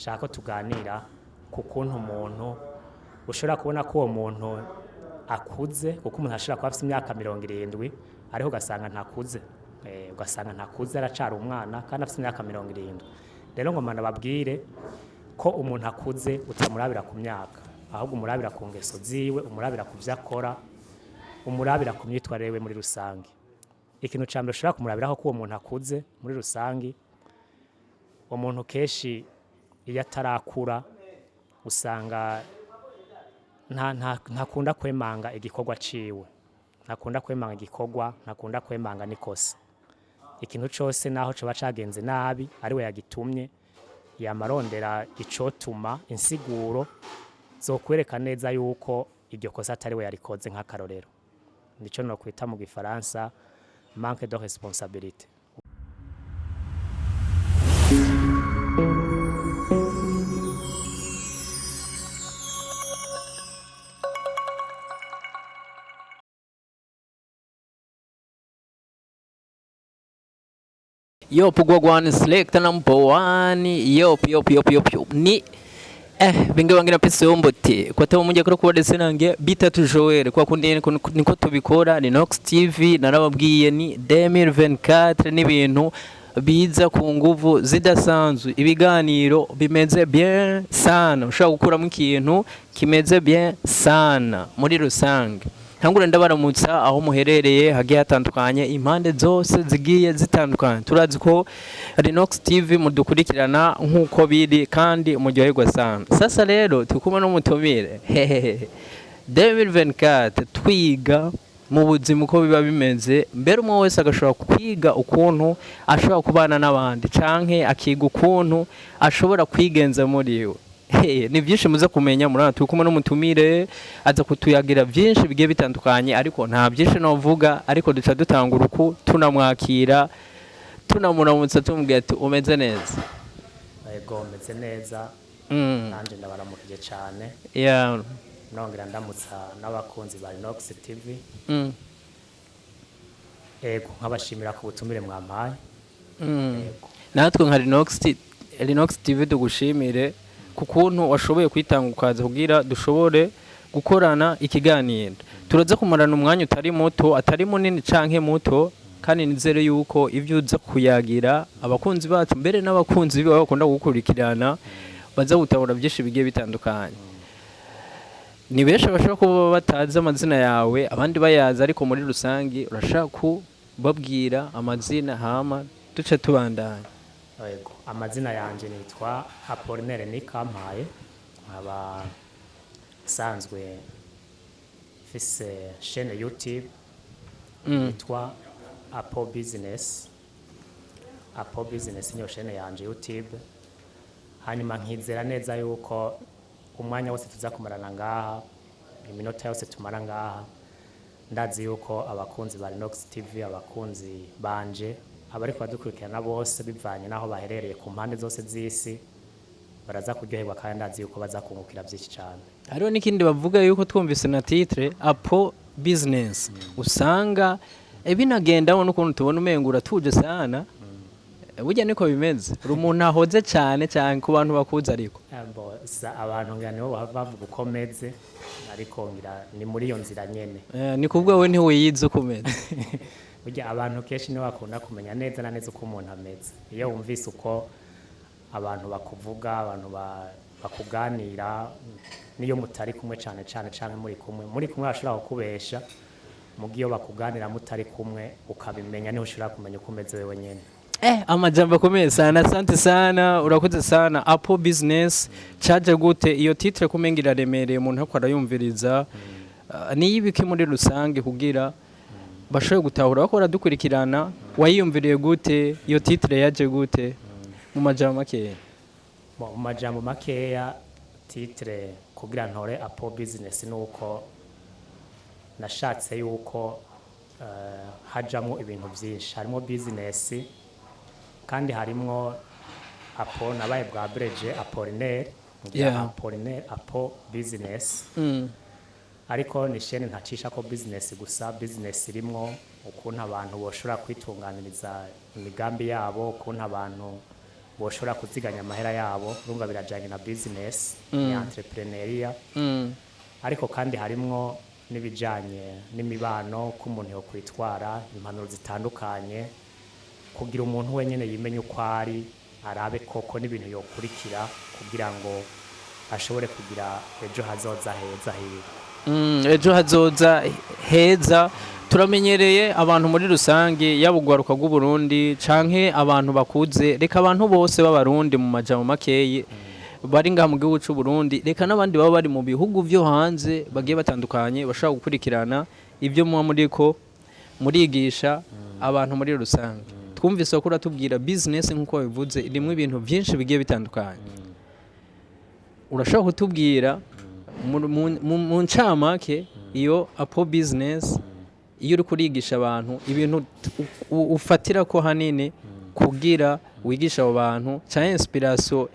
shaka tuganira ku kuntu umuntu ushobora kubona ko uwo muntu akuze, kuko umuntu ashobora kuba afite imyaka 70 ariko ugasanga ntakuze, ugasanga ntakuze aracara umwana kandi afite imyaka 70. Rero ngo mana babwire ko umuntu akuze utamurabira ku myaka, ahubwo umurabira ku ngeso ziwe, umurabira ku byo akora, umurabira ku myitwarire we muri rusange. Ikintu cyambere ushobora kumurabiraho ko uwo muntu akuze muri rusange, umuntu keshi iyo atarakura usanga ntakunda kwemanga igikorwa ciwe, ntakunda kwemanga igikorwa, ntakunda kwemanga nikosa. Ikintu cyose naho coba cagenze nabi ari we yagitumye, yamarondera icotuma insiguro zo kwereka neza yuko iryo kosa atari we yarikoze nk'akarorero. Nico no kwita mu Gifaransa manque de responsabilité. Yo Pugwagwan select number 1 yo ni binge bangira pese yombote kwa tawo mujya kuri dese nange bitatu Joel kwa kundi niko tubikora ni Nox TV narababwiye ni 2024 n'ibintu biza ku nguvu zidasanzwe, ibiganiro bimeze bien sana, ushaka gukura mu kintu kimeze bien sana muri rusange. Hangura ndabaramutsa aho muherereye hagiye hatandukanye, impande zose zigiye zitandukanye. Turazi ko Rinox TV mudukurikirana nkuko biri kandi umuryoherwa sana. Sasa rero tukuma no mutomire 2024 twiga mu buzima uko biba bimeze, mbere umwe wese agashobora kwiga ukuntu ashobora kubana n'abandi canke akiga ukuntu ashobora kwigenza muri we. Ni byinshi muza kumenya murana tukuma no mutumire aza kutuyagira byinshi bigiye bitandukanye, ariko nta byinshi novuga, ariko duca dutangura uku tunamwakira tunamuramutsa tumubwira ati umeze neza. Yego meze neza, nanje ndabaramukije cyane. Yeah. Nongera ndamutsa n'abakunzi ba Rinox TV. Yego nkabashimira ku butumire mwampaye. Yego. Natwe nka Rinox TV tugushimire kukuntu washoboye kwitanga ukaza kugira dushobore gukorana ikiganiro. Turaza kumarana umwanya utari muto, atari munini canke muto, kandi nizere yuko ivyo uza kuyagira abakunzi bacu mbere n'abakunzi biba bakunda gukurikirana baza gutabura byinshi bigiye bitandukanye. Ni benshi bashaka kuba batazi amazina yawe, abandi bayaza, ariko muri rusangi urashaka kubabwira amazina hama duce tubandanya. Yego amazina yanje nitwa Apollinaire Nikampaye, nkaba sanzwe fise chaîne YouTube yitwa Apo Business. Apo Business niyo chaîne yanje YouTube. Hanyuma nkizera neza yuko umwanya wose tuza kumarana ngaha, iminota yose tumara ngaha, ndazi yuko abakunzi ba Rinox TV, abakunzi banje abari kwadukurikirana bose bivanye naho baherereye ku mpande zose z'isi baraza kuryoherwa, kandi ndazi yuko baza kungukira byinshi cyane. Hariho n'ikindi bavuga yuko twumvise na titre Apo Business, usanga binagenda n'ukuntu tubona umengura tuje sana. Burya niko bimeze, uri umuntu ahoze cyane cyane ku bantu bakuze, ariko abantu ngira nibo bavuga ukomeze, ariko ngira ni muri iyo nzira nyene. Ni kubwo we ntiwiyize ukomeze. Burya abantu kenshi nibo bakunda kumenya neza na neza uko umuntu ameze. Iyo wumvise uko abantu bakuvuga, abantu bakuganira, niyo mutari kumwe cyane cyane muri kumwe bashobora kukubesha, mugiyo bakuganira mutari kumwe ukabimenya, niho ushobora kumenya uko umeze wewe nyene. Amajambo akomeye sana, asante sana, urakoze sana. Apo Business caje gute? Iyo titre kumengira remereye umuntu akora yumviriza, ni yibiki muri rusange kugira bashoboye gutahura bakora dukurikirana, wayiyumviriye gute? Iyo titre yaje gute mu majambo makeya? Mu majambo makeya, titre kugira ntore Apo Business nuko nashatse yuko hajamo ibintu byinshi, harimo business kandi harimo Apo nabaye bwa Breje Apollinaire, Apollinaire Apo Business. Ariko ni chaîne ntacisha ko business gusa, business irimo ukuntu abantu boshobora kwitunganiriza imigambi yabo, ukuntu abantu boshobora kuziganya amahera yabo urumva birajyanye na business ni entrepreneuria ariko kandi harimwo n'ibijyanye n'imibano ko umuntu yo kwitwara impanuro zitandukanye kugira umuntu wenyine yimenye uko ari arabe koko n'ibintu yokurikira kugira ngo ashobore kugira ejo hazoza heza hiwe ejo hazoza heza turamenyereye abantu muri rusange yaba ugwaruka rw'u Burundi canke abantu bakuze reka abantu bose b'abarundi mu majambo makeyi bari ngaha mu gihugu cy'u Burundi reka n'abandi baba bari mu bihugu byo hanze bagiye batandukanye bashaka gukurikirana ibyo muba muriko murigisha abantu muri rusange twumvise ko uratubwira business nk'uko bivuze irimo ibintu byinshi bigiye bitandukanye urashaka kutubwira mu ncamake iyo apo business iyo uri kurigisha abantu ibintu ufatira ko hanini kugira wigisha abo bantu cyane inspiration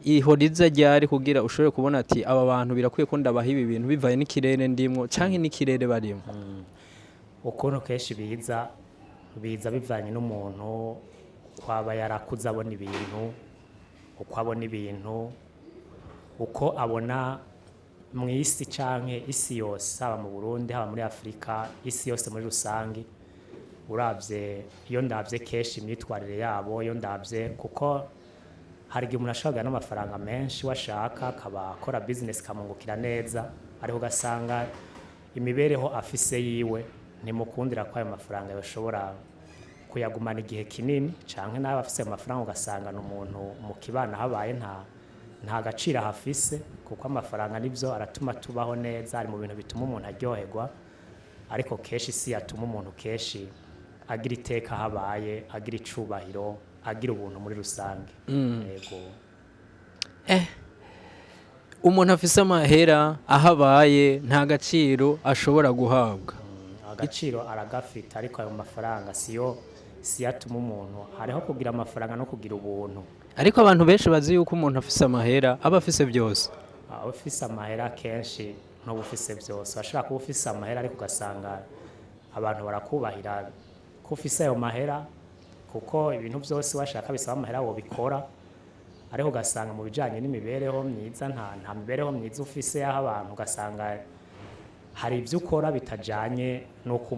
ihoriza ryari kugira ushobore kubona ati aba bantu birakwiye ko ndabaha ibi bintu bivaye n'ikirere ndimwo canke n'ikirere barimo ukuntu kenshi biza bivanye n'umuntu kwaba yarakuze abona ibintu uko abona ibintu uko abona mu isi canke isi yose haba mu Burundi haba muri Afrika isi yose muri rusange uravye iyo ndavye kenshi imyitwarire yabo iyo ndavye kuko hari igihe umuntu ashobora n'amafaranga menshi washaka akaba akora business kamungukira neza ariko ugasanga imibereho afise yiwe ntimukundira ko ayo mafaranga yoshobora kuyagumana igihe kinini canke nawe afise amafaranga ugasanga n'umuntu mu kibana habaye nta gaciro hafise kuko amafaranga nivyo aratuma tubaho neza ari mu bintu bituma umuntu aryoherwa ariko kenshi si yatuma umuntu kenshi agira iteka habaye agira icubahiro agira ubuntu muri rusange yego umuntu afise amahera ahabaye nta gaciro ashobora guhabwa agaciro aragafita ariko ayo mafaranga si yatuma umuntu hariho kugira amafaranga no kugira ubuntu ariko abantu benshi bazi yuko umuntu afise amahera aba afise byose ufise amahera kenshi ntuba ufise byose washobora kuba ufise amahera ariko ugasanga abantu barakubahira ko ufise ayo mahera kuko ibintu byose washaka bisaba amahera wobikora ariko ugasanga mu bijanye n'imibereho myiza nta mibereho myiza ufise y'aho abantu ugasanga hari ibyo ukora bitajanye n'uko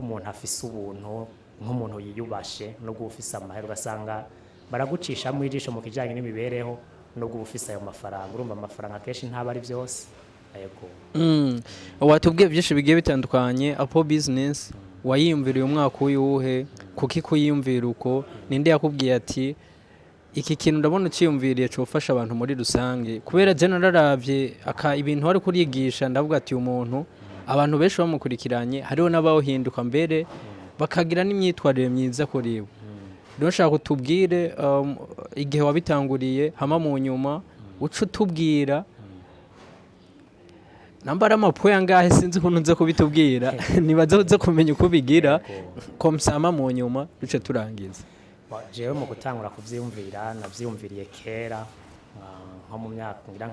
umuntu afise ubuntu nk'umuntu yiyubashe nubwo ufise amahera ugasanga baragucishamo ijisho mu kijanye n'imibereho nubwo ufise ayo mafaranga urumva amafaranga kenshi ntaba ari byose yego watubwiye byinshi bigiye bitandukanye apo business wayiyumviriye umwaka uyuhe kuki kuyiyumvira uko ninde yakubwiye ati iki kintu ndabona uciyumviriye cofasha abantu muri rusange kubera je nararavye ibintu wari kurigisha ndavuga ati umuntu abantu benshi bamukurikiranye hariho n'abawuhinduka mbere bakagira n'imyitwarire myiza kuri we nshaka kutubwire igihe wabitanguriye hama mu nyuma uca utubwira nambara amapoya ngahe sinzi ukuntu nza kubitubwira nibaza uza kumenya uko bigira komsama mu nyuma duce turangiza jewe mu gutangura kuvyiyumvira navyiyumviriye kera nko mu myaka ngira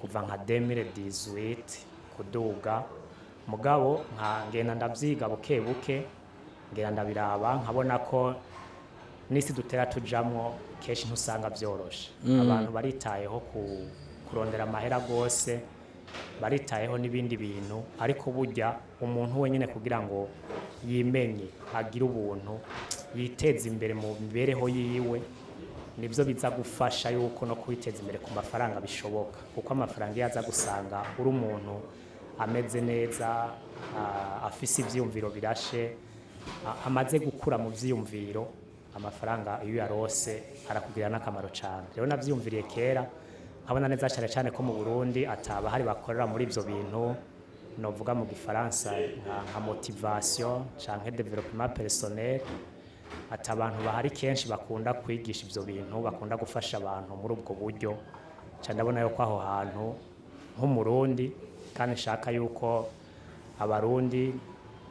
kuva nka 2018 kuduga mugabo ngenda ndavyiga buke buke ngenda ndabiraba nkabona ko nisi dutera tujamwo kenshi ntusanga byoroshe abantu baritayeho kurondera amahera gose baritayeho n'ibindi bintu ariko burya umuntu wenyine kugira ngo yimenye agire ubuntu yiteza imbere mu mibereho yiwe nibyo biza gufasha yuko no kwiteza imbere ku mafaranga bishoboka kuko amafaranga iyo aza gusanga uri umuntu ameze neza afise ivyumviro birashe amaze gukura mu vyiyumviro amafaranga iyo yarose arakugirira n'akamaro cyane rero navyumviriye kera nkabona neza cyane ko mu Burundi ataba hari bakorera muri ivyo bintu novuga mu gifaransa nka motivation canke développement personnel atabantu bahari kenshi bakunda kwigisha ivyo bintu bakunda gufasha abantu muri ubwo buryo cyane ndabona yuko aho hantu nk'umurundi kandi nshaka yuko abarundi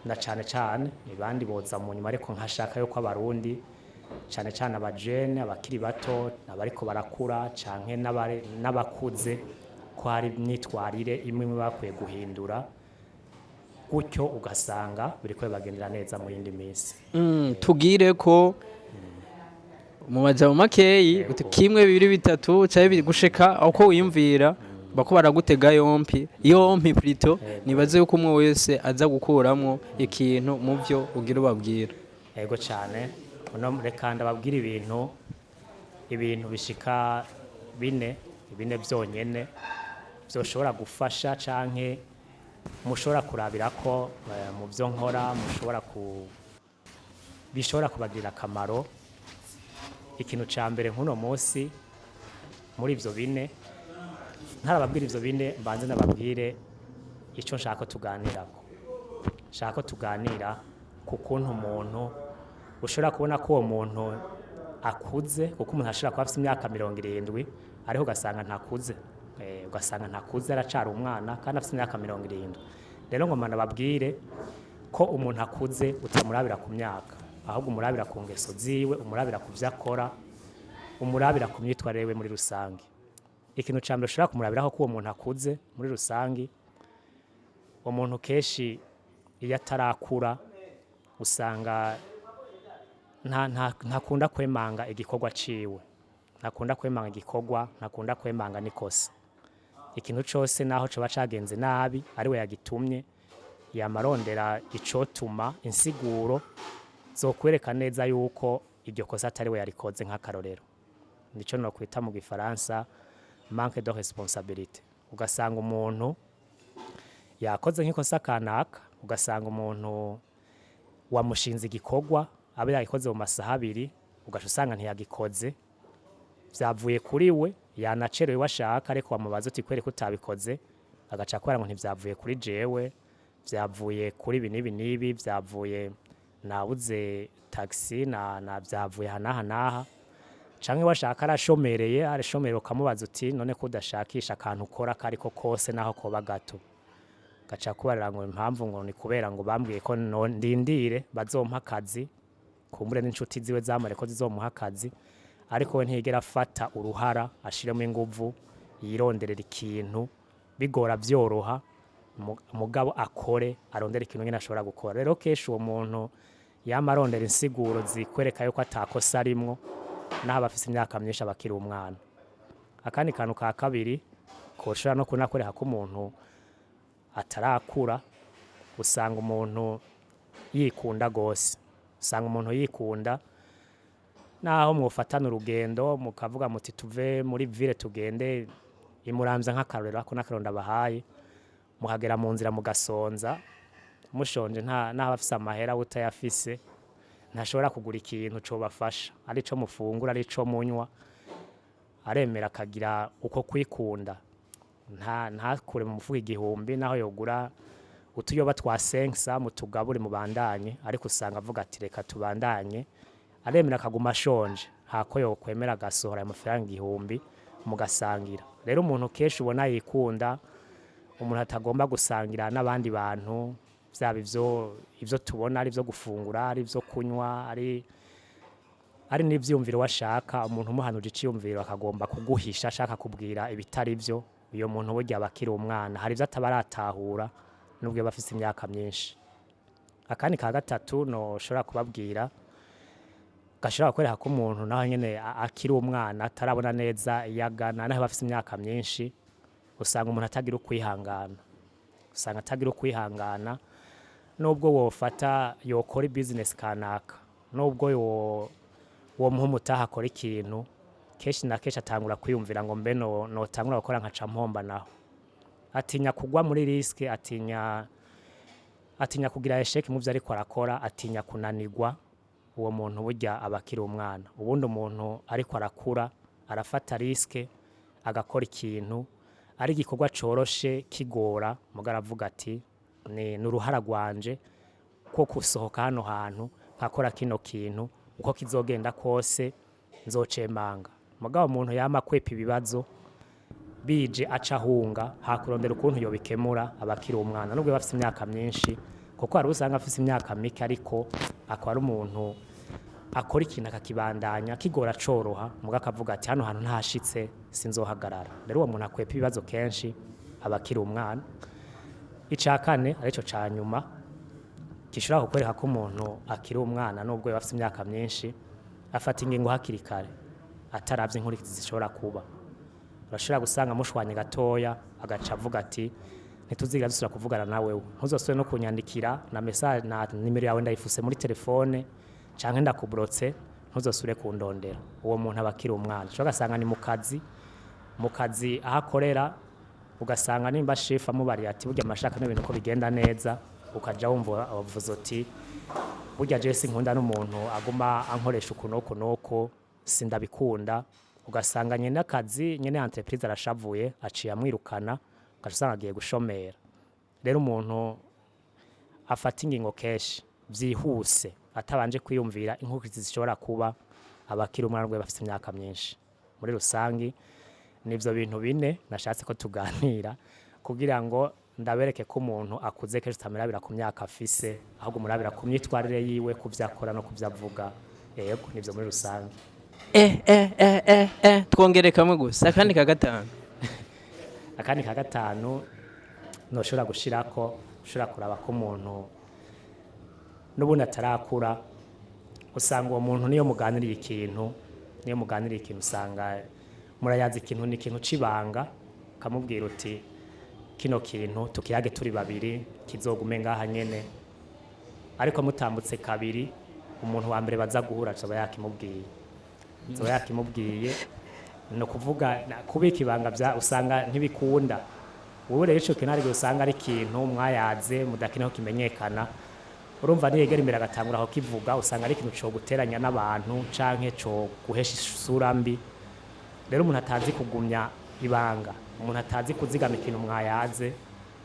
na cyane ibandi boza mu nyuma ariko nkashaka yuko abarundi cyane abajene abakiri bato abariko barakura canke n'abakuze ko hari imyitwarire imwe bakwiye guhindura gutyo ugasanga biriko bagendera neza mu yindi minsi tugire ko mu majambo makeyi uti kimwe bibiri bitatu cyangwa gushika uko wiyumvira bako baragutega yompi plito nibaze yuko umwe wese aza gukuramo ikintu mu byo ugira ubabwira. Yego cyane uno reka ndababwira ibintu bishika bine byonyene byoshobora gufasha canke mushobora kurabira ko mu byo nkora bishobora kubagirira akamaro. Ikintu ca mbere nk'uno munsi muri ivyo bine ntarababwira ivyo bine mbanze nababwire ico nshaka tuganira ku kuntu umuntu ushobora kubona ko uwo muntu akuze, kuko umuntu ashobora kuba afite imyaka 70 ariho ugasanga ntakuze aracara umwana kandi afite imyaka 70. Rero ngoma nababwire ko umuntu akuze utamurabira ku myaka, ahubwo umurabira ku ngeso ziwe, umurabira ku vyo akora, umurabira ku myitwarire we muri rusange. Ikintu ca mbere ushobora kumurabiraho ko uwo muntu akuze muri rusange, umuntu keshi iyo atarakura usanga ntakunda kwemanga igikorwa ciwe, ntakunda kwemanga nikosa. Ikintu cose naho coba cagenze nabi ariwe yagitumye yamarondera icotuma insiguro zokwereka neza yuko iryo kosa atariwe yarikoze nk'akarorero. Nico no kwita mu gifaransa manque de responsabilité. Ugasanga umuntu yakoze nk'ikosa kanaka, ugasanga umuntu wamushinze igikorwa abe yagikoze mu masaha 2 ugasha usanga ntiyagikoze, vyavuye kuri we yanacerewe washaka ariko wamubaza uti kwere kutabikoze agaca kwara ngo ntivyavuye kuri jewe, vyavuye kuri nibi vyavuye nabuze taxi na vyavuye hanaha canke washaka arashomereye ukamubaza uti none ko udashakisha akantu ukora kariko kose naho koba gato, gaca kubarira ngo impamvu ngo ni kubera ngo bambwiye ko ndindire bazompa akazi, kumbure n'inshuti ziwe zamare ko zizomuha akazi, ariko we ntiyigera afata uruhara ashiremo inguvu yironderera ikintu bigora vyoroha mugabo akore arondera ikintu nyine ashobora gukora. Rero keshi uwo muntu yamarondera insiguro zikwereka yuko atakosa arimwo naho abafise imyaka myinshi abakiri umwana. Akandi kantu ka kabiri koshora no kunakoreka ko umuntu atarakura, usanga umuntu yikunda gose, usanga umuntu yikunda naho mufatana urugendo mukavuga muti tuve muri ville tugende imuramza nk'akarorero ako nakaronda bahaye, muhagera mu nzira mugasonza mushonje nta bafise amahera utayafise ntashobora kugura ikintu cyo bafasha, ari cyo mufungura ari cyo munywa, aremera akagira uko kwikunda, nta kure mu mufuka 1000 naho yogura utuyoba twa 500 mutugabure mubandanye, ariko usanga avuga ati reka tubandanye, aremera akaguma ashonje hako yokwemera gasohora amafaranga 1000 mugasangira. Rero umuntu keshi ubona yikunda, umuntu atagomba gusangira n'abandi bantu, vyaba ivyo tubona ari byo gufungura ari byo kunywa ari n'ivyumviro washaka, umuntu umuhanuje iciyumviro akagomba kuguhisha ashaka kubwira ibitari byo, iyo muntu burya abakiri umwana hari byo atabaratahura nubwo bafise imyaka myinshi. Akandi ka gatatu no shobora kubabwira gashobora kwereka ko umuntu naho nyene akiri umwana atarabona neza yagana naho bafise imyaka myinshi, usanga umuntu atagira ukwihangana, nubwo wofata yokora business kanaka, nubwo wo muhumutaha akora ikintu keshi na keshi atangura kwiyumvira ngo mbe no tangura gukora nkaca mpomba naho, atinya kugwa muri risk, atinya kugira esheke mu byo ariko arakora, atinya kunanirwa. Uwo muntu burya abakiri umwana. Ubundi umuntu ariko arakura arafata risk agakora ikintu ari igikorwa coroshe kigora, mugara avuga ati ni uruhara rwanje ko kusohoka hano hantu nkakora kino kintu uko kizogenda kose nzocemanga. Mugabo umuntu yama kwepa ibibazo bije acahunga hakurondera ukuntu yobikemura abakiri umwana nubwo bafite imyaka myinshi, kuko hari usanga afite imyaka mike ariko akora umuntu akora ikintu akakibandanya kigora coroha, muga akavuga ati hano hantu ntashitse sinzohagarara. Rero uwo muntu akwepa ibibazo kenshi abakiri umwana. Icakane arico ca nyuma gishobora kukwereka ko umuntu akiri umwana nubwo bafite imyaka myinshi, afata ingingo hakiri kare ataravye inkurikizi zishobora kuba. Urashobora gusanga mushwanye gatoya agaca avuga ati ntituziga dusubira kuvugana nawe, ntuzosubire no kunyandikira na message na nimero yawe ndayifuse muri telefone canke ndakubrotse, ntuzosubire kundondera. Uwo muntu abakira umwana cyo gasanga ni mu kazi aho akorera, ugasanga nimba chef amubariye ati burya amashaka n'ibintu ko bigenda neza, ukaja wumva avuze ati burya je sinkunda n'umuntu aguma ankoresha ukunoko sindabikunda. Ugasanga nyene akazi nyene entreprise arashavuye aciye amwirukana, ugasanga agiye gushomera. Rero umuntu afata ingingo keshi byihuse atabanje kwiyumvira inkurikizi zishobora kuba, abakiri umwana rwe bafite imyaka myinshi. Muri rusangi nivyo bintu bine nashatse ko tuganira kugira ngo ndabereke ko umuntu akuze keshi tamirabira ku myaka afise, ahubwo murabira ku myitwarire yiwe, ku vyakora no ku vyavuga. Yego nivyo muri rusangi. Twongere kamwe gusa akandi ka gatanu. Akandi ka gatanu noshobora gushirako, ushobora kuraba ko umuntu n'ubundi atarakura, usanga uwo muntu niyo muganiriye ikintu usanga murayazi ikintu ni ikintu cibanga, kamubwira uti kino kintu tukiyage turi babiri kizogume ngaha nyene, ariko mutambutse kabiri umuntu wa mbere baza guhura coba yakimubwiye no kuvuga kubika ibanga bya usanga ntibikunda. Wowe rero ico kintu ari usanga ari ikintu mwayaze mudakineho kimenyekana, urumva niyegera imbere agatangura aho kivuga, usanga ari ikintu cyo guteranya n'abantu canke cyo guhesha isura mbi. Rero umuntu atazi kugumya ibanga, umuntu atazi kuzigama ikintu mwayaze,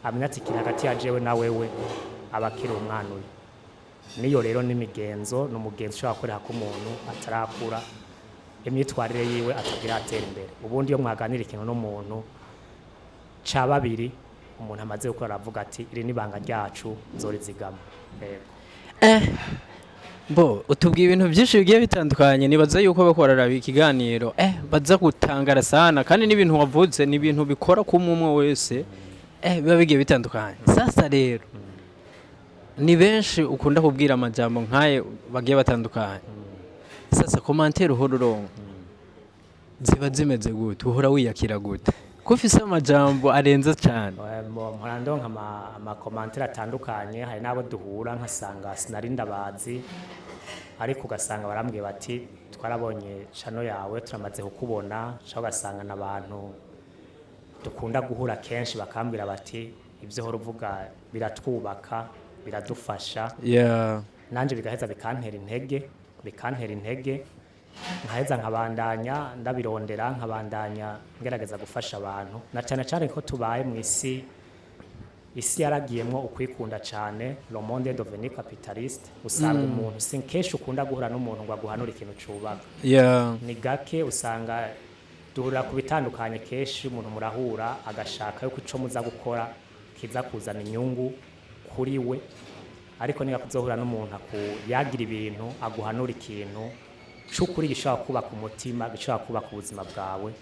amenya ati kiri hagati ya jewe na wewe, abakiri umwana uyu. Niyo rero n'imigenzo n'umugenzo ushobora gukorera ko umuntu atarakura, imyitwarire yiwe atagira atera imbere. Ubundi iyo mwaganira ikintu n'umuntu ca babiri, umuntu amaze gukora aravuga ati iri nibanga ryacu nzorizigama. Bo utubwiye ibintu byinshi bigiye bitandukanye, nibaza yuko bakorara ikiganiro baza gutangara sana, kandi n'ibintu wavutse ni ibintu bikora ku umwe wese biba bigiye bitandukanye. Sasa rero ni benshi ukunda kubwira amajambo nkaye bagiye batandukanye. Sasa commentaire uhorurongo ziba zimeze gute, uhora wiyakira gute ko ufise amajambo arenze cyane? Murandonka ama commentaire atandukanye, hari nabo duhura nkasanga sinarinda bazi, ariko ugasanga barambwiye bati twarabonye chano yawe turamaze kukubona, cyo gasanga nabantu dukunda guhura kenshi bakambwira bati ibyo horo uvuga biratwubaka biradufasha. Nanje bigaheza bikantera intege nkaheza nkabandanya ndabirondera, nkabandanya ngerageza gufasha abantu, na cyane ko tubaye mu isi yaragiyemwo ukwikunda cyane, le monde est devenu capitaliste. Usanga umuntu sinkeshi ukunda guhura n'umuntu ngo aguhanura ikintu cubaka. Ni gake usanga duhura ku bitandukanye, keshi umuntu murahura agashaka yuko ico muza gukora kiza kuzana inyungu kuri we, ariko niba kuzohura n'umuntu yagira ibintu aguhanura ikintu cy'ukuri gishobora kubaka umutima, gishobora kubaka ubuzima bwawe,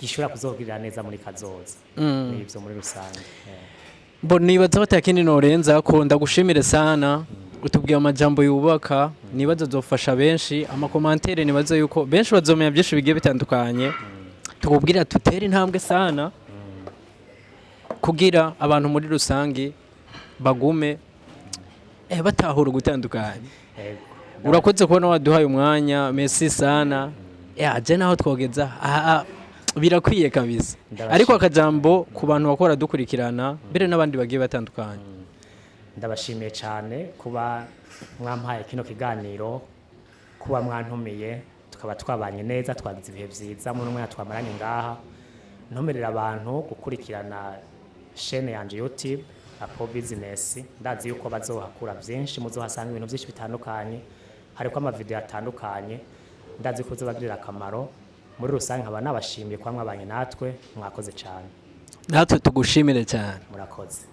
gishobora kuzogirira neza muri kazoza. Nibyo muri rusange. Bo nibaza batakindi norenza ko ndagushimire sana, utubwiye amajambo yubaka, nibaza zofasha benshi. Amakomantere nibaza yuko benshi bazomenya byinshi bigiye bitandukanye, tukubwira tutera intambwe sana kugira abantu muri rusange bagume batahura gutandukanye. Urakoze kubona waduhaye umwanya, merci sana. Je naho twogeza birakwiye kabisa. Ariko akajambo ku bantu bakora dukurikirana mbere n'abandi bagiye batandukanye. Ndabashimiye cyane kuba mwampaye kino kiganiro, kuba mwantumiye tukaba twabanye neza, twagize ibihe byiza mu mwanya twamaranye ngaha. Ntumerera abantu gukurikirana chaîne yanje YouTube Apo Business, ndazi yuko bazohakura byinshi, muzohasanga ibintu byinshi bitandukanye, hariko amavideo atandukanye, ndazi ko zobagirira akamaro. Muri rusange nkaba nabashimiye kwa mwabanye natwe, mwakoze cyane. Natwe tugushimire cyane. Murakoze.